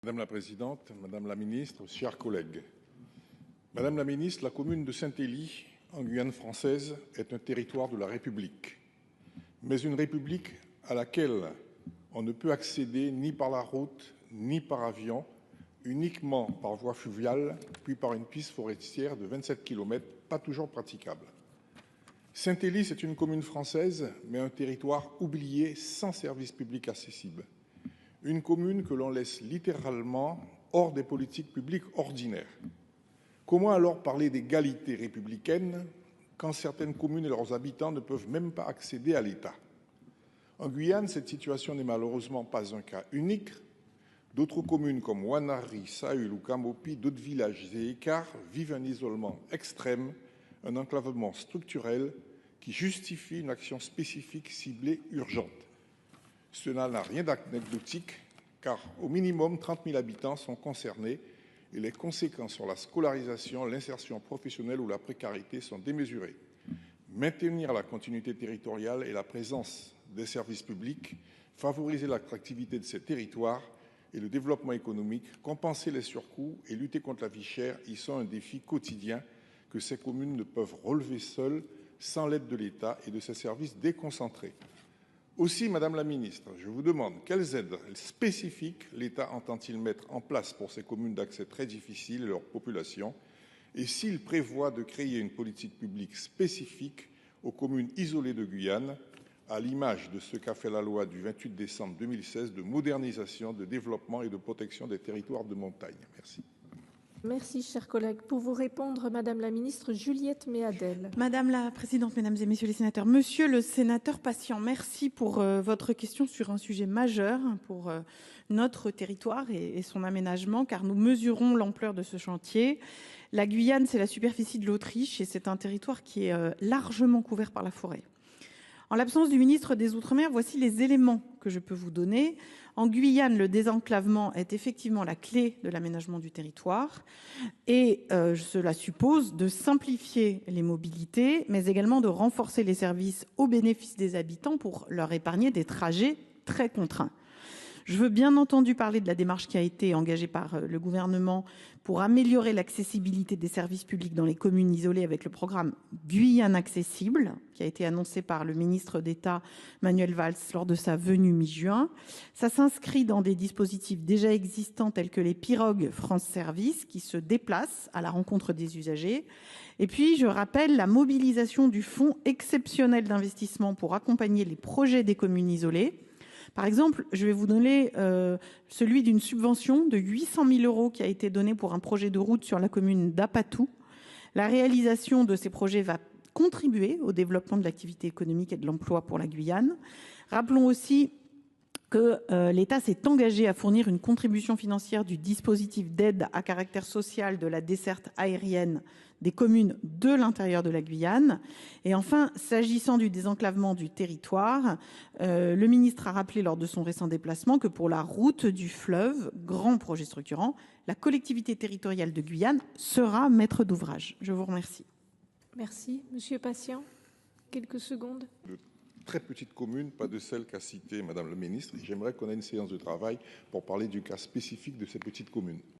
Madame la présidente, madame la ministre, chers collègues. Madame la ministre, la commune de Saint-Élie, en Guyane française, est un territoire de la République. Mais une République à laquelle on ne peut accéder ni par la route, ni par avion, uniquement par voie fluviale, puis par une piste forestière de 27 km, pas toujours praticable. Saint-Élie, c'est une commune française, mais un territoire oublié, sans service public accessible. Une commune que l'on laisse littéralement hors des politiques publiques ordinaires. Comment alors parler d'égalité républicaine quand certaines communes et leurs habitants ne peuvent même pas accéder à l'État? En Guyane, cette situation n'est malheureusement pas un cas unique. D'autres communes comme Wanari, Saül ou Kamopi, d'autres villages et écarts vivent un isolement extrême, un enclavement structurel qui justifie une action spécifique, ciblée, urgente. Cela n'a rien d'anecdotique, car au minimum 30 000 habitants sont concernés et les conséquences sur la scolarisation, l'insertion professionnelle ou la précarité sont démesurées. Maintenir la continuité territoriale et la présence des services publics, favoriser l'attractivité de ces territoires et le développement économique, compenser les surcoûts et lutter contre la vie chère y sont un défi quotidien que ces communes ne peuvent relever seules sans l'aide de l'État et de ses services déconcentrés. Aussi, Madame la Ministre, je vous demande quelles aides spécifiques l'État entend-il mettre en place pour ces communes d'accès très difficile et leur population, et s'il prévoit de créer une politique publique spécifique aux communes isolées de Guyane, à l'image de ce qu'a fait la loi du 28 décembre 2016 de modernisation, de développement et de protection des territoires de montagne. Merci. Merci, chers collègues. Pour vous répondre, Madame la ministre Juliette Méadel. Madame la présidente, mesdames et messieurs les sénateurs, monsieur le sénateur Patient, merci pour votre question sur un sujet majeur pour notre territoire et son aménagement, car nous mesurons l'ampleur de ce chantier. La Guyane, c'est la superficie de l'Autriche et c'est un territoire qui est largement couvert par la forêt. En l'absence du ministre des Outre-mer, voici les éléments que je peux vous donner. En Guyane, le désenclavement est effectivement la clé de l'aménagement du territoire et cela suppose de simplifier les mobilités, mais également de renforcer les services au bénéfice des habitants pour leur épargner des trajets très contraints. Je veux bien entendu parler de la démarche qui a été engagée par le gouvernement pour améliorer l'accessibilité des services publics dans les communes isolées avec le programme Guyane Accessible, qui a été annoncé par le ministre d'État Manuel Valls lors de sa venue mi-juin. Ça s'inscrit dans des dispositifs déjà existants tels que les pirogues France Service qui se déplacent à la rencontre des usagers. Et puis, je rappelle la mobilisation du fonds exceptionnel d'investissement pour accompagner les projets des communes isolées. Par exemple, je vais vous donner celui d'une subvention de 800 000 € qui a été donnée pour un projet de route sur la commune d'Apatou. La réalisation de ces projets va contribuer au développement de l'activité économique et de l'emploi pour la Guyane. Rappelons aussi que l'État s'est engagé à fournir une contribution financière du dispositif d'aide à caractère social de la desserte aérienne des communes de l'intérieur de la Guyane. Et enfin, s'agissant du désenclavement du territoire, le ministre a rappelé lors de son récent déplacement que pour la route du fleuve, grand projet structurant, la collectivité territoriale de Guyane sera maître d'ouvrage. Je vous remercie. Merci. Monsieur Patient, quelques secondes. De très petites communes, pas de celles qu'a citées Madame la Ministre. J'aimerais qu'on ait une séance de travail pour parler du cas spécifique de ces petites communes.